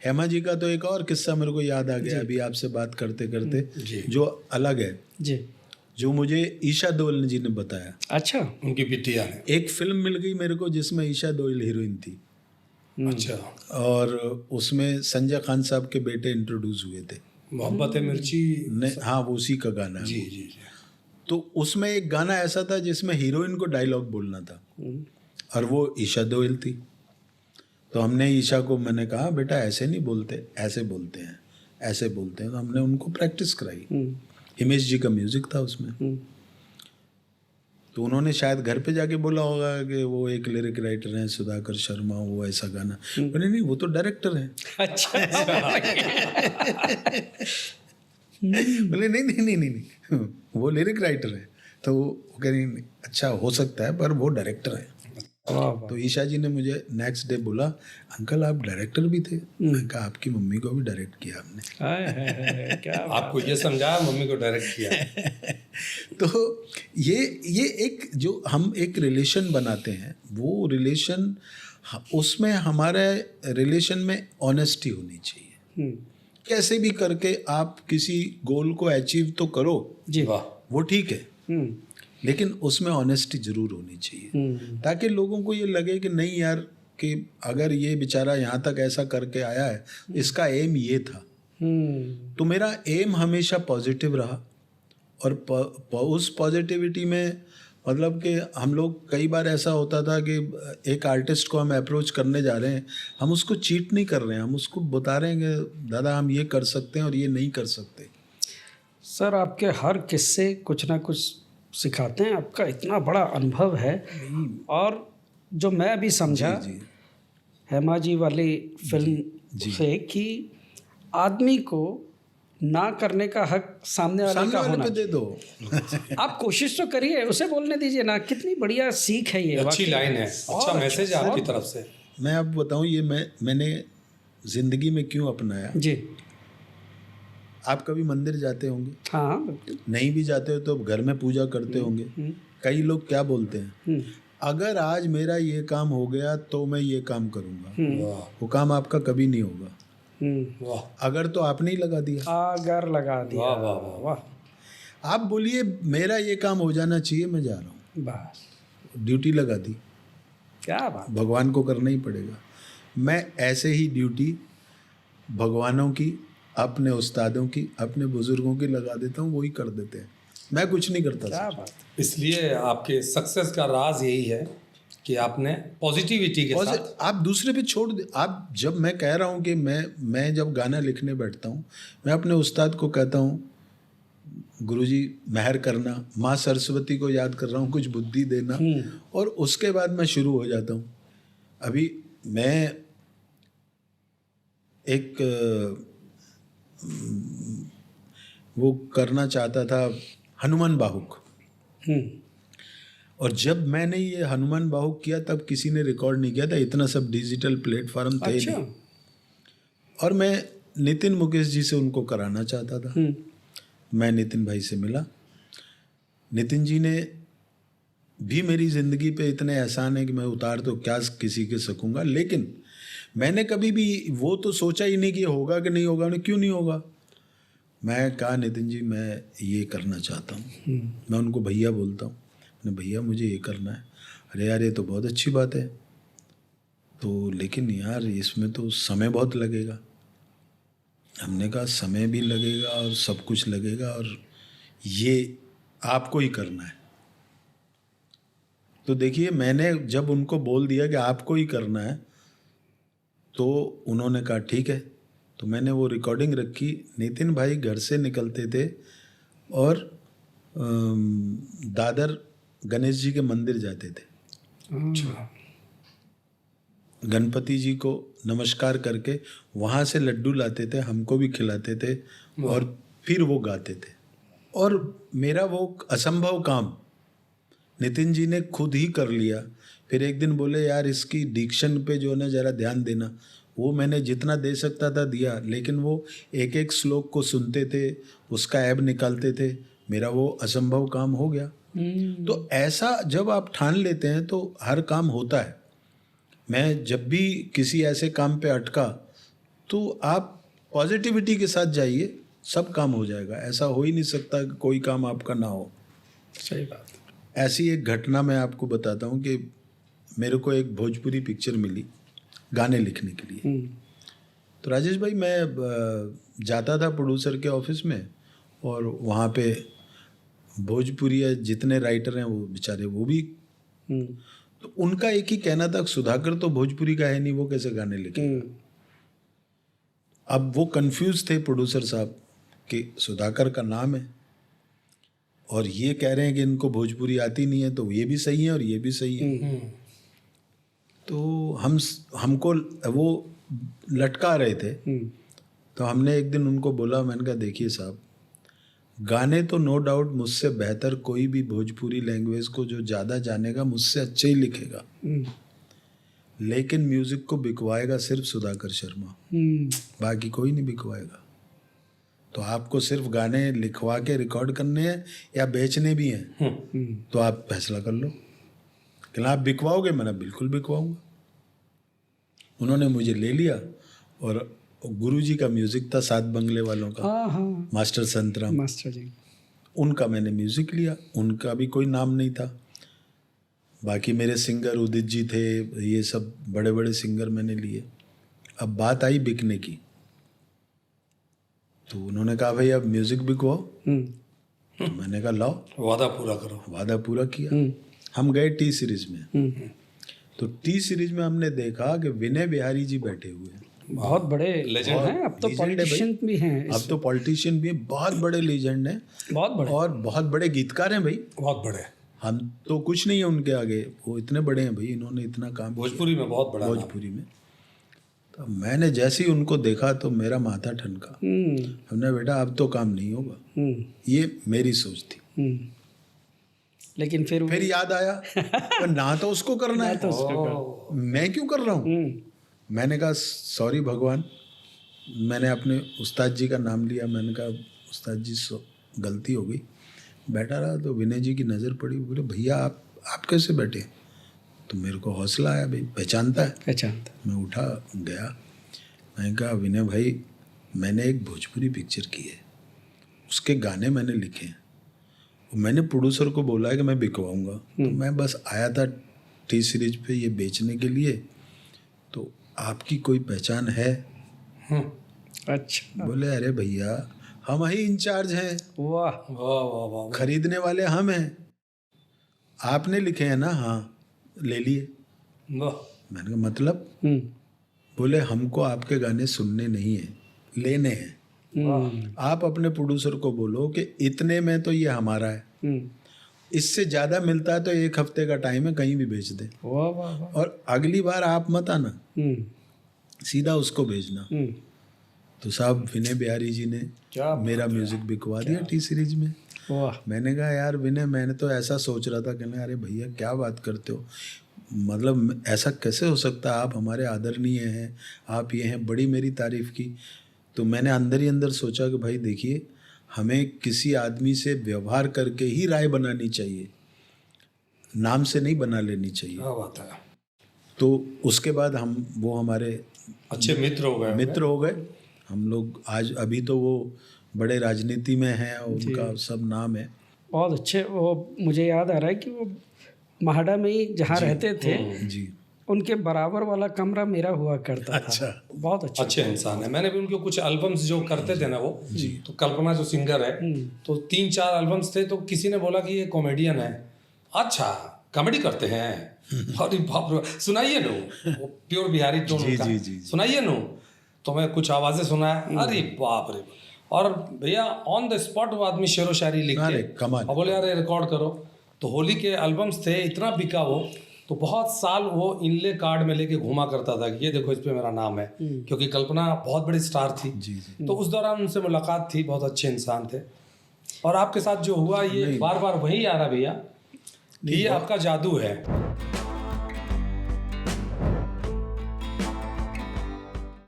हेमा जी का तो एक और किस्सा मेरे को याद आ गया अभी आपसे बात करते करते, जो अलग है जी, जो मुझे ईशा दोयल जी ने बताया। अच्छा, उनकी बिटिया है। एक फिल्म मिल गई मेरे को जिसमें ईशा दोयल हीरोइन थी, अच्छा, और उसमें संजय खान साहब के बेटे इंट्रोड्यूस हुए थे। मोहब्बत है मिर्ची। हाँ, वो उसी का गाना है जी वो। जी जी। तो उसमें एक गाना ऐसा था जिसमें हीरोइन को डायलॉग बोलना था और वो ईशा दोयल थी। तो हमने ईशा को, मैंने कहा बेटा ऐसे नहीं बोलते, ऐसे बोलते हैं, ऐसे बोलते हैं। तो हमने उनको प्रैक्टिस कराई। हिमेश जी का म्यूजिक था उसमें। तो उन्होंने शायद घर पे जाके बोला होगा कि वो एक लिरिक राइटर हैं सुधाकर शर्मा, वो ऐसा गाना। बोले नहीं, वो तो डायरेक्टर हैं। अच्छा। बोले नहीं नहीं नहीं नहीं नहीं, वो लिरिक राइटर है। तो वो कह रही अच्छा हो सकता है पर वो डायरेक्टर है। तो ईशा जी ने मुझे नेक्स्ट डे बोला अंकल आप डायरेक्टर भी थे। मैंने कहा आपकी मम्मी को भी डायरेक्ट किया हमने। क्या आपको ये समझाया, मम्मी को डायरेक्ट किया। तो ये एक जो हम एक रिलेशन बनाते हैं, वो रिलेशन, उसमें हमारे रिलेशन में ऑनेस्टी होनी चाहिए। कैसे भी करके आप किसी गोल को अचीव तो करो जी, वाह, वो ठीक है, लेकिन उसमें ऑनेस्टी जरूर होनी चाहिए ताकि लोगों को ये लगे कि नहीं यार, कि अगर ये बेचारा यहाँ तक ऐसा करके आया है, इसका एम ये था। तो मेरा एम हमेशा पॉजिटिव रहा, और उस पॉजिटिविटी में मतलब कि हम लोग, कई बार ऐसा होता था कि एक आर्टिस्ट को हम अप्रोच करने जा रहे हैं, हम उसको चीट नहीं कर रहे हैं, हम उसको बता रहे हैं कि दादा हम ये कर सकते हैं और ये नहीं कर सकते। सर आपके हर किस्से कुछ ना कुछ सिखाते हैं, आपका इतना बड़ा अनुभव है। और जो मैं अभी समझा हेमा जी वाली फिल्म से कि आदमी को ना करने का हक सामने वाले का होना पे दे दो। आप कोशिश तो करिए, उसे बोलने दीजिए ना। कितनी बढ़िया सीख है ये, अच्छी लाइन है, अच्छा मैसेज है आपकी तरफ से। मैं आपको बताऊं, ये मैंने जिंदगी में क्यों अपनाया। जी, आप कभी मंदिर जाते होंगे? हाँ बिल्कुल। नहीं भी जाते हो तो घर में पूजा करते होंगे। कई लोग क्या बोलते हैं, अगर आज मेरा ये काम हो गया तो मैं ये काम करूँगा। वो काम आपका कभी नहीं होगा। वाह, अगर तो आपने ही लगा दिया। अगर लगा दिया, वाह वाह वाह वाह, आप बोलिए मेरा ये काम हो जाना चाहिए, मैं जा रहा हूँ, बस ड्यूटी लगा दी, क्या बात। भगवान को करना ही पड़ेगा। मैं ऐसे ही ड्यूटी भगवानों की, अपने उस्तादों की, अपने बुजुर्गों की लगा देता हूँ, वही कर देते हैं, मैं कुछ नहीं करता। क्या बात। इसलिए आपके सक्सेस का राज यही है कि आपने पॉजिटिविटी के साथ आप दूसरे पे छोड़ दे। आप, जब मैं कह रहा हूँ कि मैं जब गाना लिखने बैठता हूँ, मैं अपने उस्ताद को कहता हूँ गुरुजी मेहर करना, माँ सरस्वती को याद कर रहा हूँ कुछ बुद्धि देना, और उसके बाद मैं शुरू हो जाता हूँ। अभी मैं एक वो करना चाहता था, हनुमान बाहुक। और जब मैंने ये हनुमान बाहुक किया तब किसी ने रिकॉर्ड नहीं किया था, इतना सब डिजिटल प्लेटफॉर्म थे नहीं। और मैं नितिन मुकेश जी से उनको कराना चाहता था। मैं नितिन भाई से मिला, नितिन जी ने भी मेरी ज़िंदगी पे इतने एहसान है कि मैं उतार तो क्या किसी के सकूँगा, लेकिन मैंने कभी भी वो तो सोचा ही नहीं कि होगा कि नहीं होगा। क्यों नहीं होगा? मैं कहा नितिन जी मैं ये करना चाहता हूँ। मैं उनको भैया बोलता हूँ, भैया मुझे ये करना है। अरे यार ये तो बहुत अच्छी बात है, तो लेकिन यार इसमें तो समय बहुत लगेगा। हमने कहा समय भी लगेगा और सब कुछ लगेगा, और ये आपको ही करना है। तो देखिए मैंने जब उनको बोल दिया कि आपको ही करना है, तो उन्होंने कहा ठीक है। तो मैंने वो रिकॉर्डिंग रखी। नितिन भाई घर से निकलते थे और दादर गणेश जी के मंदिर जाते थे। गणपति जी को नमस्कार करके वहाँ से लड्डू लाते थे, हमको भी खिलाते थे, और फिर वो गाते थे। और मेरा वो असंभव काम नितिन जी ने खुद ही कर लिया। फिर एक दिन बोले यार इसकी डिक्शन पे जो है ना ज़रा ध्यान देना। वो मैंने जितना दे सकता था दिया, लेकिन वो एक एक श्लोक को सुनते थे, उसका ऐब निकालते थे। मेरा वो असंभव काम हो गया। तो ऐसा जब आप ठान लेते हैं तो हर काम होता है। मैं जब भी किसी ऐसे काम पे अटका तो आप पॉजिटिविटी के साथ जाइए, सब काम हो जाएगा। ऐसा हो ही नहीं सकता कि कोई काम आपका ना हो। सही बात। ऐसी एक घटना मैं आपको बताता हूँ कि मेरे को एक भोजपुरी पिक्चर मिली गाने लिखने के लिए। तो राजेश भाई, मैं जाता था प्रोड्यूसर के ऑफिस में, और वहाँ पे भोजपुरी जितने राइटर हैं वो बेचारे वो भी, तो उनका एक ही कहना था, सुधाकर तो भोजपुरी का है नहीं, वो कैसे गाने लिखेगा। अब वो कंफ्यूज थे प्रोड्यूसर साहब कि सुधाकर का नाम है और ये कह रहे हैं कि इनको भोजपुरी आती नहीं है, तो ये भी सही है और ये भी सही है। तो हमको वो लटका रहे थे। तो हमने एक दिन उनको बोला, मैंने कहा देखिए साहब, गाने तो नो डाउट मुझसे बेहतर कोई भी भोजपुरी लैंग्वेज को जो ज़्यादा जानेगा मुझसे अच्छे ही लिखेगा, लेकिन म्यूज़िक को बिकवाएगा सिर्फ सुधाकर शर्मा, बाकी कोई नहीं बिकवाएगा। तो आपको सिर्फ गाने लिखवा के रिकॉर्ड करने हैं या बेचने भी हैं, तो आप फैसला कर लो कि आप बिकवाओगे। मैंने बिल्कुल बिकवाऊंगा। उन्होंने मुझे ले लिया, और गुरुजी का म्यूज़िक था सात बंगले वालों का, मास्टर संतराम मास्टर जी, उनका मैंने म्यूज़िक लिया। उनका भी कोई नाम नहीं था। बाकी मेरे सिंगर उदित जी थे, ये सब बड़े बड़े सिंगर मैंने लिए। अब बात आई बिकने की, तो उन्होंने कहा भाई अब म्यूज़िक बिकवाओ। तो मैंने कहा लाओ, वादा पूरा करो। वादा पूरा किया। हम गए टी सीरीज में। तो टी सीरीज में हमने देखा कि विनय बिहारी जी बैठे हुए हैं, बहुत बड़े लेजेंड हैं। अब तो पॉलिटिशियन भी हैं, अब तो पॉलिटिशियन भी हैं, बहुत बड़े लेजेंड हैं, बहुत बड़े, और बहुत बड़े गीतकार हैं भाई, बहुत बड़े। हम तो कुछ नहीं है उनके आगे, वो इतने बड़े हैं भाई, इन्होंने इतना काम भोजपुरी में बहुत बड़ा, भोजपुरी में। तो मैंने जैसे ही उनको देखा तो मेरा माथा ठनका। हमने बेटा अब तो काम नहीं होगा, ये मेरी सोच थी। लेकिन फिर याद आया ना तो उसको करना है, मैं क्यों कर रहा हूँ। मैंने कहा सॉरी भगवान, मैंने अपने उस्ताद जी का नाम लिया। मैंने कहा उस्ताद जी गलती हो गई। बैठा रहा तो विनय जी की नज़र पड़ी, बोले भैया आप कैसे बैठे। तो मेरे को हौसला आया, भाई पहचानता है। मैं उठा गया, मैंने कहा विनय भाई, मैंने एक भोजपुरी पिक्चर की है, उसके गाने मैंने लिखे हैं, मैंने प्रोड्यूसर को बोला है कि मैं बिकवाऊंगा। तो मैं बस आया था टी सीरीज पे ये बेचने के लिए, तो आपकी कोई पहचान है। अच्छा। बोले अरे भैया हम ही इंचार्ज हैं, वाह वाह वाह वाह, खरीदने वाले हम हैं, आपने लिखे हैं ना। हाँ ले लिए। मैंने कहा मतलब। बोले हमको आपके गाने सुनने नहीं है, लेने हैं। आप अपने प्रोड्यूसर को बोलो कि इतने में तो ये हमारा है, इससे ज़्यादा मिलता है तो एक हफ्ते का टाइम है, कहीं भी बेच दे। और अगली बार आप मत आना, सीधा उसको भेजना। तो साहब विनय बिहारी जी ने मेरा म्यूज़िक बिकवा दिया टी सीरीज में। मैंने कहा यार विनय, मैंने तो ऐसा सोच रहा था, कहना अरे भैया क्या बात करते हो, मतलब ऐसा कैसे हो सकता है, आप हमारे आदरणीय हैं, आप ये हैं, बड़ी मेरी तारीफ़ की। तो मैंने अंदर ही अंदर सोचा कि भाई देखिए, हमें किसी आदमी से व्यवहार करके ही राय बनानी चाहिए, नाम से नहीं बना लेनी चाहिए। क्या बात है। तो उसके बाद वो हमारे अच्छे मित्र हो गए। हम लोग आज अभी तो वो बड़े राजनीति में हैं, उनका सब नाम है। बहुत अच्छे। वो मुझे याद आ रहा है कि वो महाड़ा में ही जहाँ रहते थे जी, उनके बराबर वाला कमरा मेरा हुआ करता अच्छा था। बहुत अच्छे इंसान है। मैंने भी उनके कुछ एल्बम्स जो करते थे ना वो जी, तो कल्पना जो सिंगर है, तो 3-4 एल्बम्स थे, तो किसी ने बोला कि ये कॉमेडियन है। अच्छा कॉमेडी करते हैं, अरे बाप रे, सुनाइए नो, वो प्योर बिहारी टोन का, सुनाइए नो। तो मैं कुछ आवाजें सुना, अरे बाप रे। और भैया ऑन द स्पॉट वो आदमी शेरो शायरी लिख के और बोले यार रिकॉर्ड करो। तो होली के एल्बम्स थे, इतना बिका वो, तो बहुत साल वो इनले कार्ड में लेके घूमा करता था कि ये देखो इस पे मेरा नाम है, क्योंकि कल्पना बहुत बड़ी स्टार थी। तो उस दौरान उनसे मुलाकात थी, बहुत अच्छे इंसान थे। और आपके साथ जो हुआ ये बार बार वही आ रहा भैया, ये आपका जादू है।